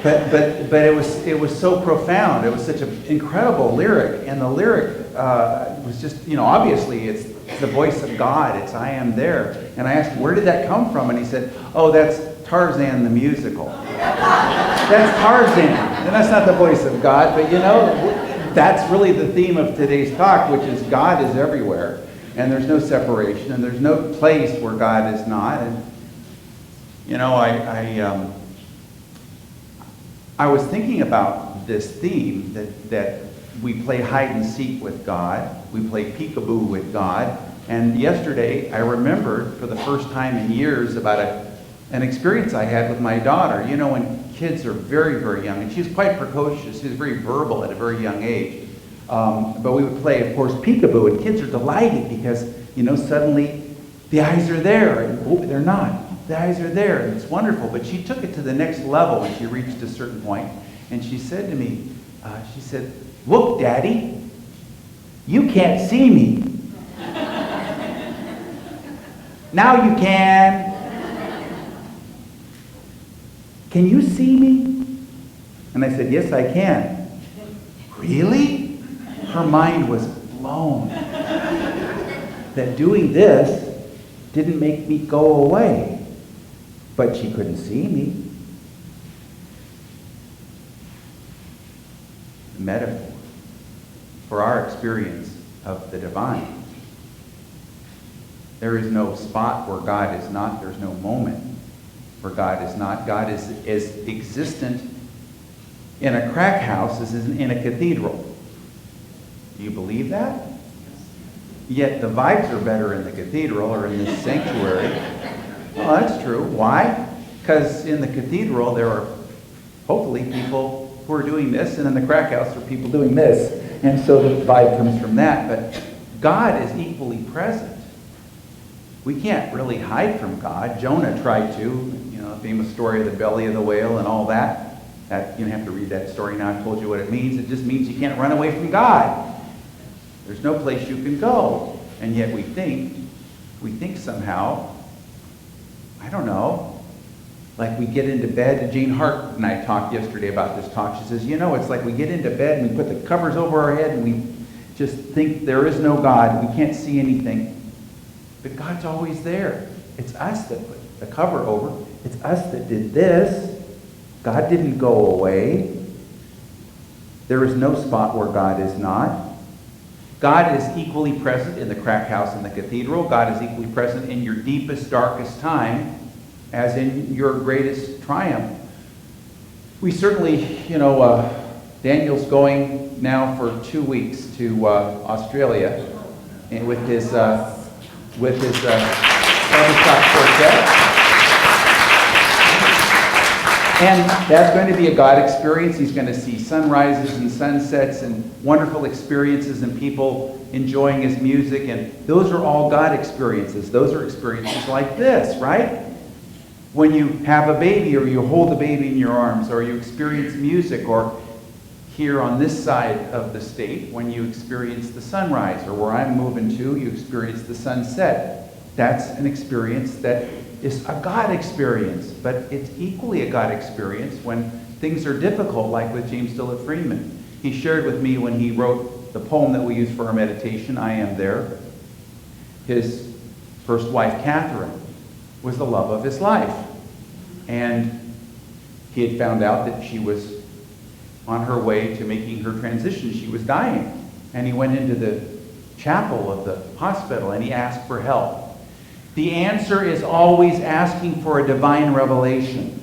But it was so profound. It was such an incredible lyric, and the lyric was just, obviously it's the voice of God. It's "I am there." And I asked, "Where did that come from?" And he said, "Oh, that's Tarzan the musical." That's Tarzan, and that's not the voice of God. But that's really the theme of today's talk, which is God is everywhere, and there's no separation, and there's no place where God is not. And I was thinking about this theme that we play hide and seek with God, we play peekaboo with God, and yesterday I remembered for the first time in years about an experience I had with my daughter. When kids are very, very young, and she's quite precocious, she's very verbal at a very young age, but we would play, of course, peekaboo, and kids are delighted because, suddenly the eyes are there, and they're not. The eyes are there, and it's wonderful. But she took it to the next level when she reached a certain point, and she said to me, she said, "Look, Daddy, you can't see me." "Now you can. Can you see me?" And I said, "Yes, I can." "Really?" Her mind was blown. That doing this didn't make me go away. But she couldn't see me. Metaphor for our experience of the divine. There is no spot where God is not. There's no moment where God is not. God is as existent in a crack house as in a cathedral. Do you believe that? Yet the vibes are better in the cathedral or in this sanctuary. Well, that's true. Why? Because in the cathedral there are hopefully people who are doing this, and in the crack house there are people doing this. And so the vibe comes from that. But God is equally present. We can't really hide from God. Jonah tried to, the famous story of the belly of the whale and all that. You don't have to read that story now. I've told you what it means. It just means you can't run away from God. There's no place you can go. And yet we think somehow, I don't know, like we get into bed, and Jane Hart and I talked yesterday about this talk. She says, it's like we get into bed and we put the covers over our head and we just think there is no God. We can't see anything. But God's always there. It's us that put the cover over. It's us that did this. God didn't go away. There is no spot where God is not. God is equally present in the crack house and the cathedral. God is equally present in your deepest, darkest time as in your greatest triumph. We certainly, Daniel's going now for 2 weeks to Australia and with his barbershop quartet. And that's going to be a God experience. He's going to see sunrises and sunsets and wonderful experiences and people enjoying his music. And those are all God experiences. Those are experiences like this, right? When you have a baby or you hold a baby in your arms or you experience music, or here on this side of the state, when you experience the sunrise, or where I'm moving to, you experience the sunset. That's an experience that is a God experience, but it's equally a God experience when things are difficult, like with James Dillard Friedman. He shared with me when he wrote the poem that we use for our meditation, "I Am There," his first wife, Catherine, was the love of his life. And he had found out that she was on her way to making her transition. She was dying. And he went into the chapel of the hospital and he asked for help. The answer is always asking for a divine revelation.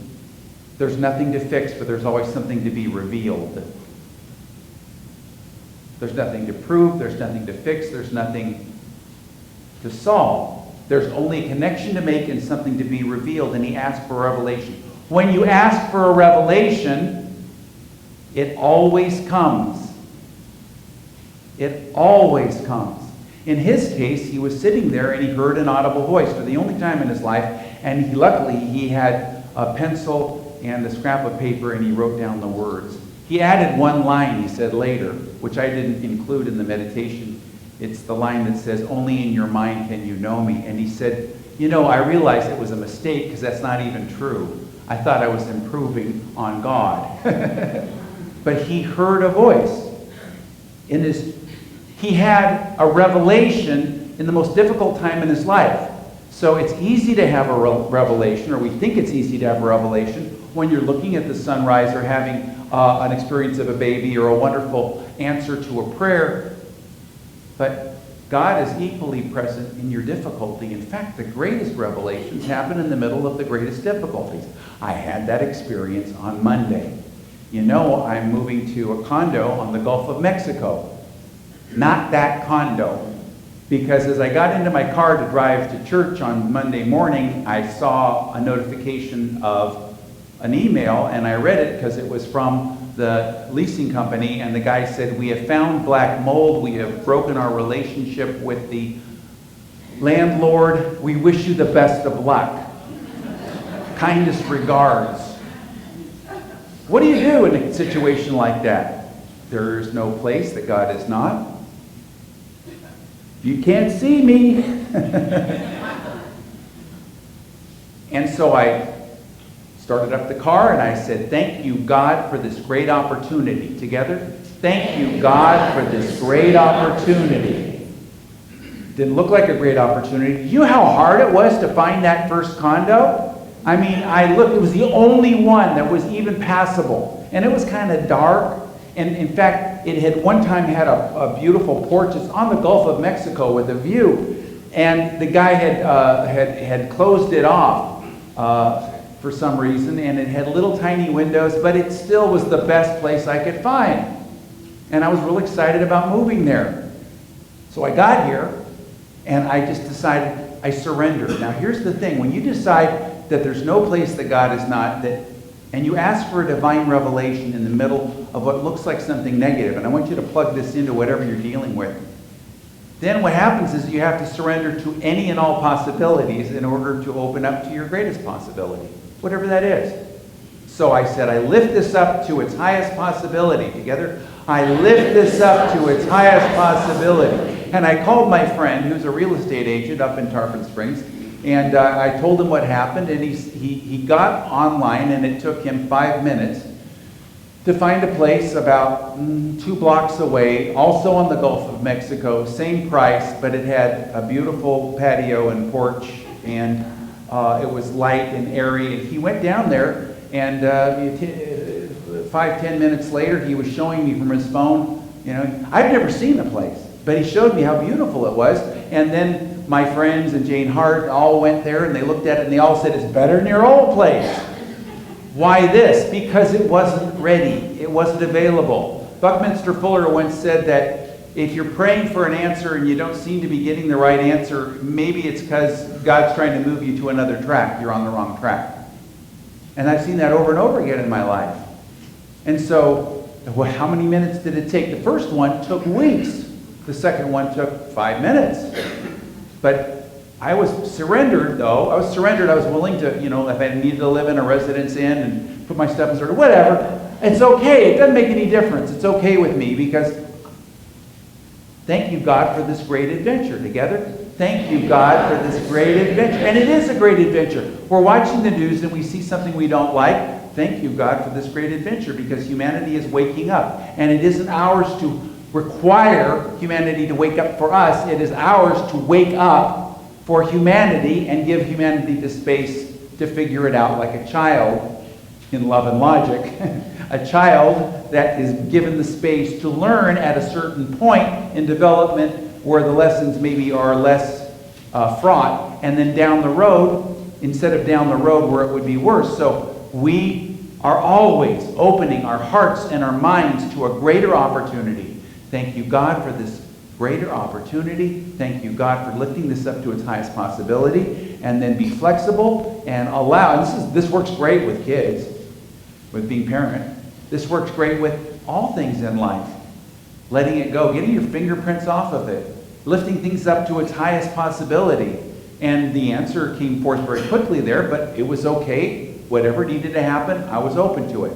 There's nothing to fix, but there's always something to be revealed. There's nothing to prove, there's nothing to fix, there's nothing to solve. There's only a connection to make and something to be revealed, and he asked for a revelation. When you ask for a revelation, it always comes. It always comes. In his case, he was sitting there and he heard an audible voice for the only time in his life, and luckily he had a pencil and a scrap of paper and he wrote down the words. He added one line, he said later, which I didn't include in the meditation. It's the line that says, "Only in your mind can you know me." And he said, I realized it was a mistake because that's not even true. I thought I was improving on God. But he heard a voice. He had a revelation in the most difficult time in his life. So it's easy to have a revelation, or we think it's easy to have a revelation, when you're looking at the sunrise or having an experience of a baby or a wonderful answer to a prayer. But God is equally present in your difficulty. In fact, the greatest revelations happen in the middle of the greatest difficulties. I had that experience on Monday. You know, I'm moving to a condo on the Gulf of Mexico. Not that condo. Because as I got into my car to drive to church on Monday morning, I saw a notification of an email, and I read it because it was from the leasing company, and the guy said, "We have found black mold. We have broken our relationship with the landlord. We wish you the best of luck. Kindest regards." What do you do in a situation like that? There is no place that God is not. You can't see me. And so I started up the car and I said, "Thank you, God, for this great opportunity." Together, thank you, God, for this great opportunity. Didn't look like a great opportunity. You know how hard it was to find that first condo? I mean, I looked, it was the only one that was even passable. And it was kind of dark. And in fact, it had one time had a beautiful porch. It's on the Gulf of Mexico with a view. And the guy had closed it off for some reason, and it had little tiny windows, but it still was the best place I could find. And I was real excited about moving there. So I got here, and I just decided I surrendered. Now here's the thing. When you decide that there's no place that God is not, and you ask for a divine revelation in the middle of what looks like something negative, and I want you to plug this into whatever you're dealing with, then what happens is you have to surrender to any and all possibilities in order to open up to your greatest possibility, whatever that is. So I said, I lift this up to its highest possibility. Together, I lift this up to its highest possibility. And I called my friend, who's a real estate agent up in Tarpon Springs, and I told him what happened, and he got online, and it took him 5 minutes to find a place about 2 blocks away, also on the Gulf of Mexico, same price, but it had a beautiful patio and porch, and it was light and airy. And he went down there, and 5-10 minutes later, he was showing me from his phone. You know, I've never seen the place, but he showed me how beautiful it was. And then my friends and Jane Hart all went there, and they looked at it, and they all said, "It's better than your old place." Why this? Because it wasn't ready. It wasn't available. Buckminster Fuller once said that if you're praying for an answer and you don't seem to be getting the right answer, maybe it's because God's trying to move you to another track. You're on the wrong track. And I've seen that over and over again in my life. And so, well, how many minutes did it take? The first one took weeks. The second one took 5 minutes. But I was surrendered, though. I was willing to, you know, if I needed to live in a residence inn and put my stuff in sort of whatever. It's okay. It doesn't make any difference. It's okay with me because thank you, God, for this great adventure. Together, thank you, God, for this great adventure. And it is a great adventure. We're watching the news and we see something we don't like. Thank you, God, for this great adventure because humanity is waking up. And it isn't ours to require humanity to wake up for us. It is ours to wake up for humanity and give humanity the space to figure it out like a child in Love and Logic. A child that is given the space to learn at a certain point in development where the lessons maybe are less fraught, and then down the road, instead of down the road where it would be worse. So we are always opening our hearts and our minds to a greater opportunity. Thank you, God, for this greater opportunity. Thank you, God, for lifting this up to its highest possibility. And then be flexible and allow. And this works great with kids, with being parent. This works great with all things in life. Letting it go, getting your fingerprints off of it, lifting things up to its highest possibility. And the answer came forth very quickly there, but it was okay. Whatever needed to happen, I was open to it.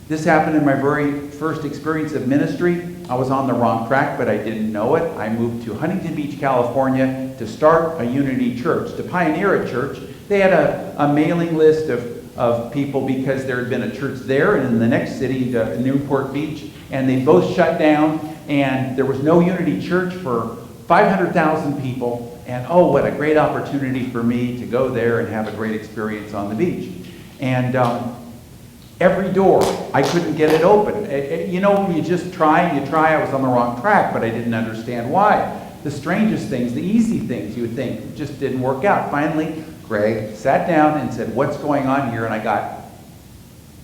This happened in my very first experience of ministry. I was on the wrong track, but I didn't know it. I moved to Huntington Beach, California to start a Unity church, to pioneer a church. They had a mailing list of of people because there had been a church there and in the next city, Newport Beach, and they both shut down, and there was no Unity Church for 500,000 people. And oh, what a great opportunity for me to go there and have a great experience on the beach. And every door, I couldn't get it open. You know, you just try and you try. I was on the wrong track, but I didn't understand why. The strangest things, the easy things you would think just didn't work out. Finally, Greg sat down and said, "What's going on here?" And I got,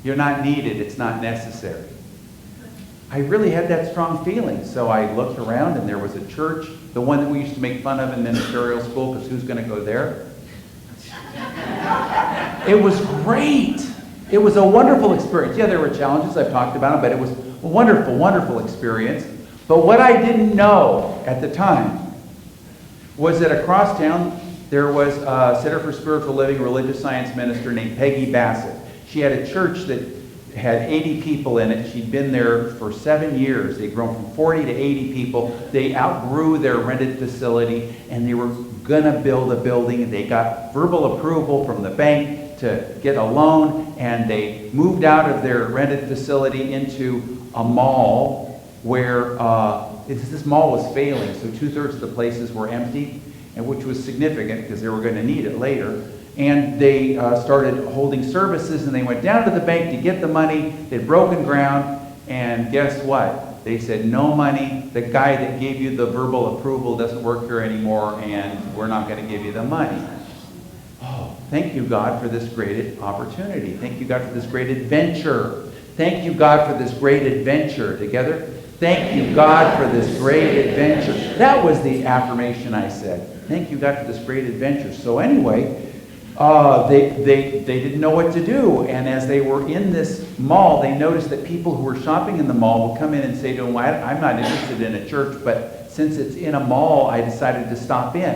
"You're not needed, it's not necessary." I really had that strong feeling. So I looked around and there was a church, the one that we used to make fun of in ministerial school, because who's going to go there? It was great. It was a wonderful experience. Yeah, there were challenges, I've talked about them, but it was a wonderful, wonderful experience. But what I didn't know at the time was that across town there was a Center for Spiritual Living religious science minister named Peggy Bassett. She had a church that had 80 people in it. She'd been there for 7 years. They'd grown from 40 to 80 people. They outgrew their rented facility, and they were going to build a building. They got verbal approval from the bank to get a loan, and they moved out of their rented facility into a mall where this mall was failing, so 2/3 of the places were empty, and which was significant because they were going to need it later. And they started holding services, and they went down to the bank to get the money. They'd broken ground, and guess what? They said, "No money. The guy that gave you the verbal approval doesn't work here anymore, and we're not going to give you the money." Oh, thank you, God, for this great opportunity. Thank you, God, for this great adventure. Thank you, God, for this great adventure. Together? Thank you, God, for this great adventure. That was the affirmation I said. Thank you, God, for this great adventure. So anyway, they didn't know what to do. And as they were in this mall, they noticed that people who were shopping in the mall would come in and say to them, "I'm not interested in a church, but since it's in a mall, I decided to stop in."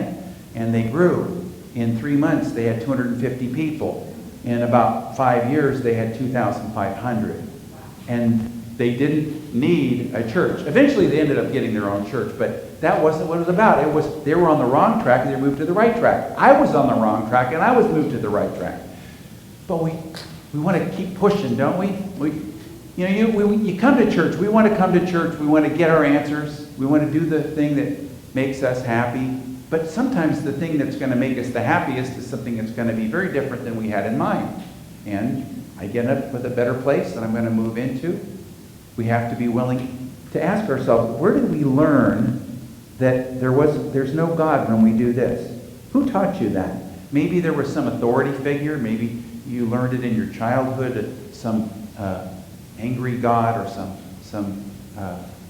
And they grew. In 3 months, they had 250 people. In about 5 years, they had 2,500. And they didn't need a church. Eventually, they ended up getting their own church, but that wasn't what it was about. It was they were on the wrong track and they moved to the right track. I was on the wrong track and I was moved to the right track. But we want to keep pushing, don't we? You come to church. We want to come to church. We want to get our answers. We want to do the thing that makes us happy. But sometimes the thing that's going to make us the happiest is something that's going to be very different than we had in mind. And I get up with a better place that I'm going to move into. We have to be willing to ask ourselves, where did we learn that there's no God when we do this? Who taught you that? Maybe there was some authority figure. Maybe you learned it in your childhood, some angry God or some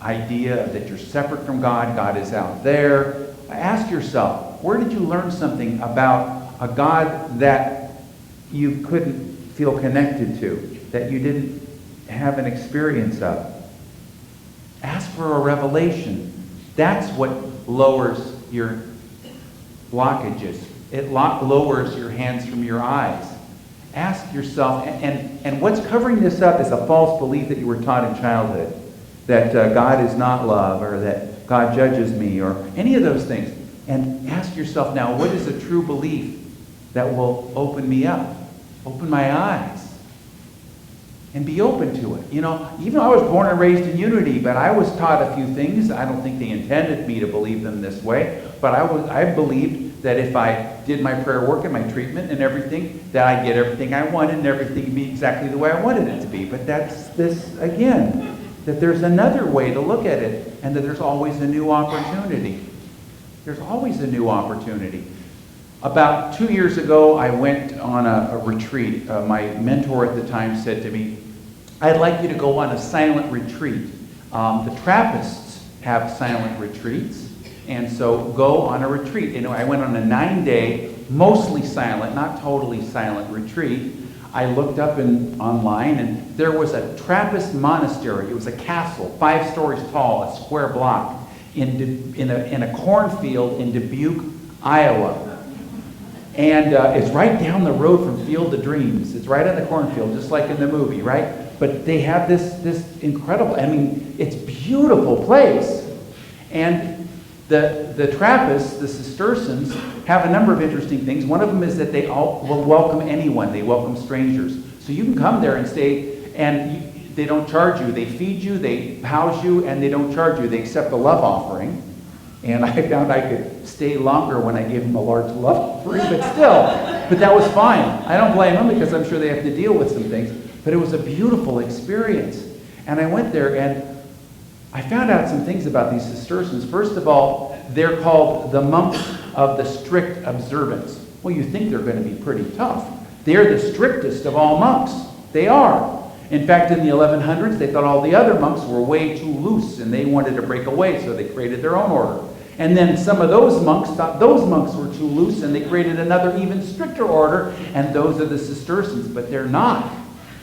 idea that you're separate from God. God is out there. Ask yourself, where did you learn something about a God that you couldn't feel connected to, that you didn't have an experience of? Ask for a revelation. That's what lowers your blockages. It lowers your hands from your eyes. Ask yourself, and what's covering this up is a false belief that you were taught in childhood, that God is not love, or that God judges me, or any of those things. And ask yourself now, what is a true belief that will open me up, open my eyes, and be open to it? You know, even though I was born and raised in Unity, but I was taught a few things. I don't think they intended me to believe them this way, but I believed that if I did my prayer work and my treatment and everything, that I'd get everything I wanted and everything would be exactly the way I wanted it to be. But that's this again, that there's another way to look at it, and that there's always a new opportunity. There's always a new opportunity. About 2 years ago, I went on a retreat. My mentor at the time said to me, "I'd like you to go on a silent retreat. The Trappists have silent retreats, and so go on a retreat." And I went on a 9-day, mostly silent, not totally silent retreat. I looked up online, and there was a Trappist monastery. It was a castle, 5 stories tall, a square block, in a cornfield in Dubuque, Iowa. And it's right down the road from Field of Dreams. It's right in the cornfield, just like in the movie, right? But they have this incredible, I mean, it's a beautiful place. And The Trappists, the Cistercians, have a number of interesting things. One of them is that they all will welcome anyone. They welcome strangers. So you can come there and stay, and they don't charge you. They feed you, they house you, and they don't charge you. They accept a love offering. And I found I could stay longer when I gave them a large love offering, but still. But that was fine. I don't blame them because I'm sure they have to deal with some things. But it was a beautiful experience. And I went there and I found out some things about these Cistercians. First of all, they're called the monks of the strict observance. Well, you think they're going to be pretty tough. They're the strictest of all monks. They are. In fact, in the 1100s, they thought all the other monks were way too loose and they wanted to break away, so they created their own order. And then some of those monks thought those monks were too loose and they created another even stricter order, and those are the Cistercians. But they're not.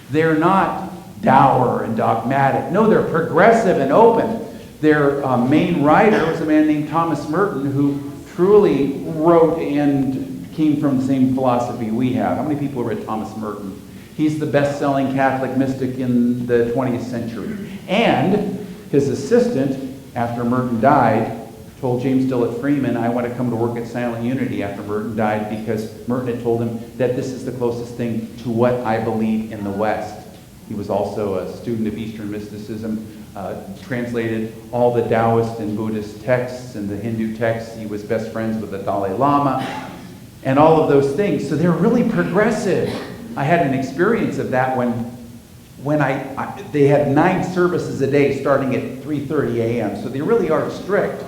They're not dour and dogmatic. No, they're progressive and open. Their main writer was a man named Thomas Merton, who truly wrote and came from the same philosophy we have. How many people read Thomas Merton? He's the best-selling Catholic mystic in the 20th century. And his assistant, after Merton died, told James Dillett Freeman, I want to come to work at Silent Unity after Merton died, because Merton had told him that this is the closest thing to what I believe in the West. He was also a student of Eastern mysticism, translated all the Taoist and Buddhist texts and the Hindu texts. He was best friends with the Dalai Lama and all of those things. So they're really progressive. I had an experience of that when they had 9 services a day starting at 3:30 a.m. So they really are strict.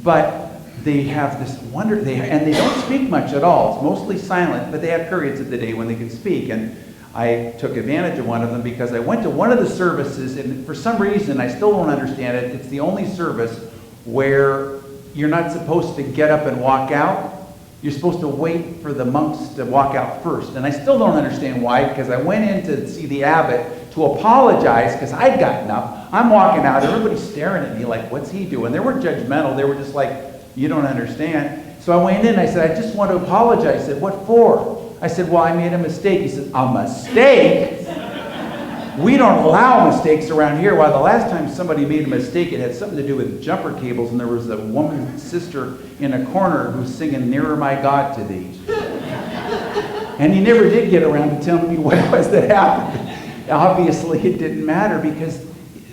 But they have this wonder, and they don't speak much at all. It's mostly silent, but they have periods of the day when they can speak. And I took advantage of one of them because I went to one of the services, and for some reason, I still don't understand it. It's the only service where you're not supposed to get up and walk out. You're supposed to wait for the monks to walk out first. And I still don't understand why, because I went in to see the abbot to apologize because I'd gotten up. I'm walking out, everybody's staring at me like, what's he doing? They weren't judgmental. They were just like, you don't understand. So I went in and I said, I just want to apologize. He said, what for? I said, well, I made a mistake. He said, a mistake? We don't allow mistakes around here. Well, the last time somebody made a mistake, it had something to do with jumper cables, and there was a woman sister in a corner who was singing Nearer My God to Thee. And he never did get around to telling me what it was that happened. Obviously, it didn't matter because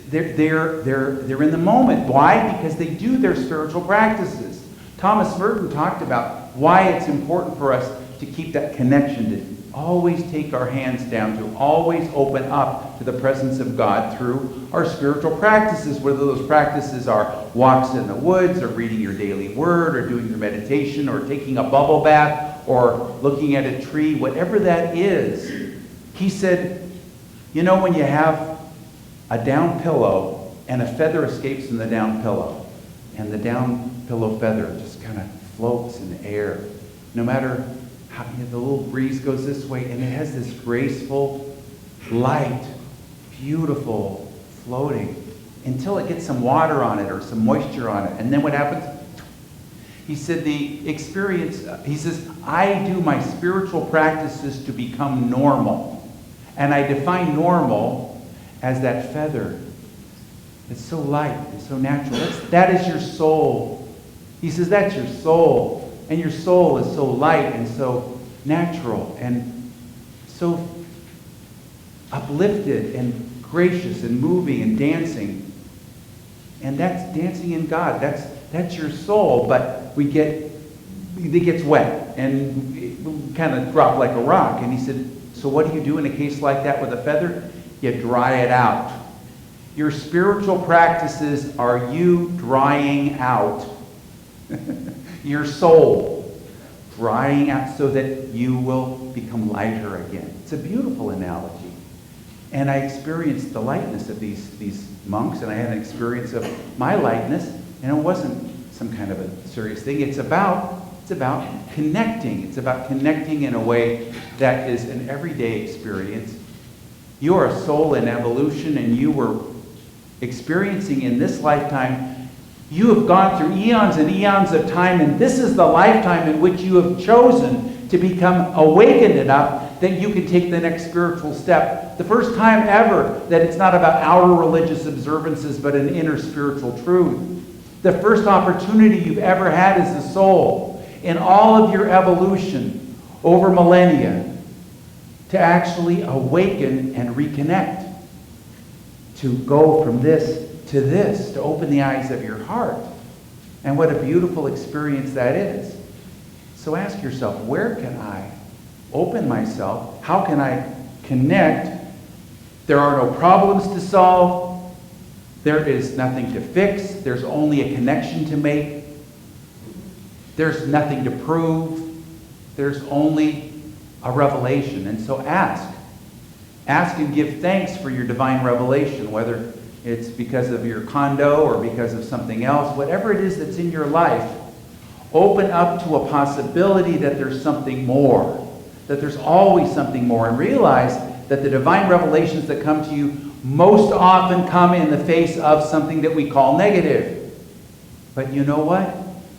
they're in the moment. Why? Because they do their spiritual practices. Thomas Merton talked about why it's important for us to keep that connection, to always take our hands down, to always open up to the presence of God through our spiritual practices, whether those practices are walks in the woods, or reading your daily word, or doing your meditation, or taking a bubble bath, or looking at a tree, whatever that is. He said, you know, when you have a down pillow and a feather escapes from the down pillow, and the down pillow feather just kind of floats in the air, no matter how, the little breeze goes this way, and it has this graceful, light, beautiful floating until it gets some water on it or some moisture on it. And then what happens? He said the experience, he says, I do my spiritual practices to become normal. And I define normal as that feather. It's so light, it's so natural. That is your soul. He says that's your soul. And your soul is so light and so natural and so uplifted and gracious and moving and dancing. And that's dancing in God. That's your soul. But it gets wet and it kind of drop like a rock. And he said, so what do you do in a case like that with a feather? You dry it out. Your spiritual practices are you drying out your soul, drying out so that you will become lighter again. It's a beautiful analogy. And I experienced the lightness of these monks, and I had an experience of my lightness, and it wasn't some kind of a serious thing. It's about connecting. It's about connecting in a way that is an everyday experience. You are a soul in evolution, and you were experiencing in this lifetime. You have gone through eons and eons of time, and this is the lifetime in which you have chosen to become awakened enough that you can take the next spiritual step. The first time ever that it's not about outer religious observances, but an inner spiritual truth. The first opportunity you've ever had as a soul in all of your evolution over millennia to actually awaken and reconnect. To go from this, to open the eyes of your heart. And what a beautiful experience that is. So ask yourself, where can I open myself? How can I connect? There are no problems to solve. There is nothing to fix. There's only a connection to make. There's nothing to prove. There's only a revelation. And so ask. Ask and give thanks for your divine revelation, whether it's because of your condo or because of something else. Whatever it is that's in your life, open up to a possibility that there's something more, that there's always something more, and realize that the divine revelations that come to you most often come in the face of something that we call negative. But you know what?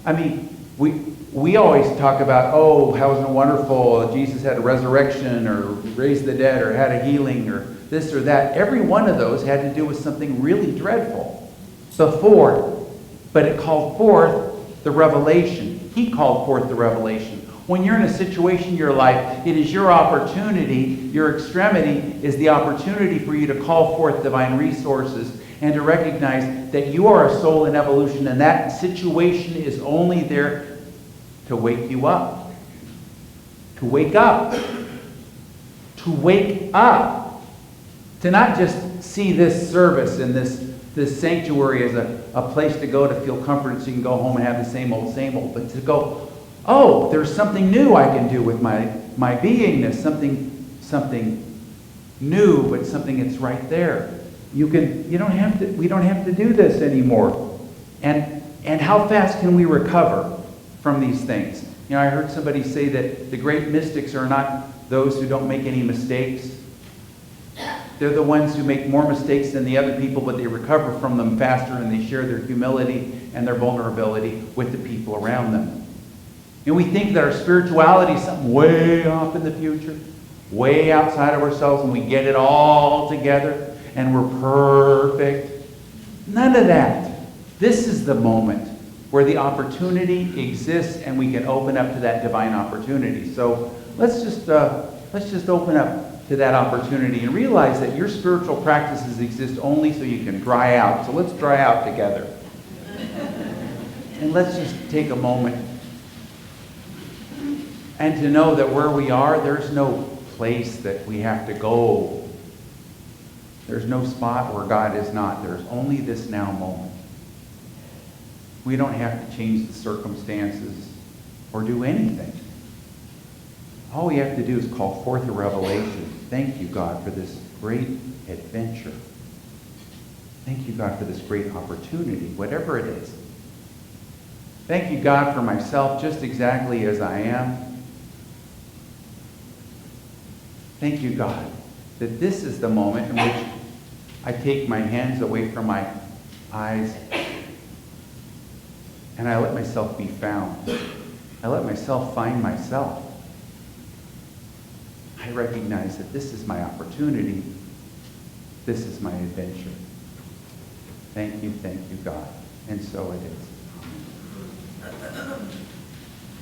I mean, we always talk about, oh, how isn't it wonderful, Jesus had a resurrection or raised the dead or had a healing or this or that. Every one of those had to do with something really dreadful. The fourth, but it called forth the revelation. He called forth the revelation. When you're in a situation in your life, it is your opportunity, your extremity is the opportunity for you to call forth divine resources and to recognize that you are a soul in evolution, and that situation is only there to wake you up. To wake up. To wake up. To not just see this service and this sanctuary as a place to go to feel comforted so you can go home and have the same old, but to go, oh, there's something new I can do with my beingness, something new, but something that's right there. We don't have to do this anymore. And how fast can we recover from these things? You know, I heard somebody say that the great mystics are not those who don't make any mistakes. They're the ones who make more mistakes than the other people, but they recover from them faster, and they share their humility and their vulnerability with the people around them. And we think that our spirituality is something way off in the future, way outside of ourselves, and we get it all together, and we're perfect. None of that. This is the moment where the opportunity exists, and we can open up to that divine opportunity. So let's just open up to that opportunity and realize that your spiritual practices exist only so you can dry out. So let's dry out together. And let's just take a moment and to know that where we are, there's no place that we have to go. There's no spot where God is not. There's only this now moment. We don't have to change the circumstances or do anything. All we have to do is call forth a revelation. Thank you, God, for this great adventure. Thank you, God, for this great opportunity, whatever it is. Thank you, God, for myself just exactly as I am. Thank you, God, that this is the moment in which I take my hands away from my eyes and I let myself be found. I let myself find myself. I recognize that this is my opportunity. This is my adventure. Thank you, God. And so it is.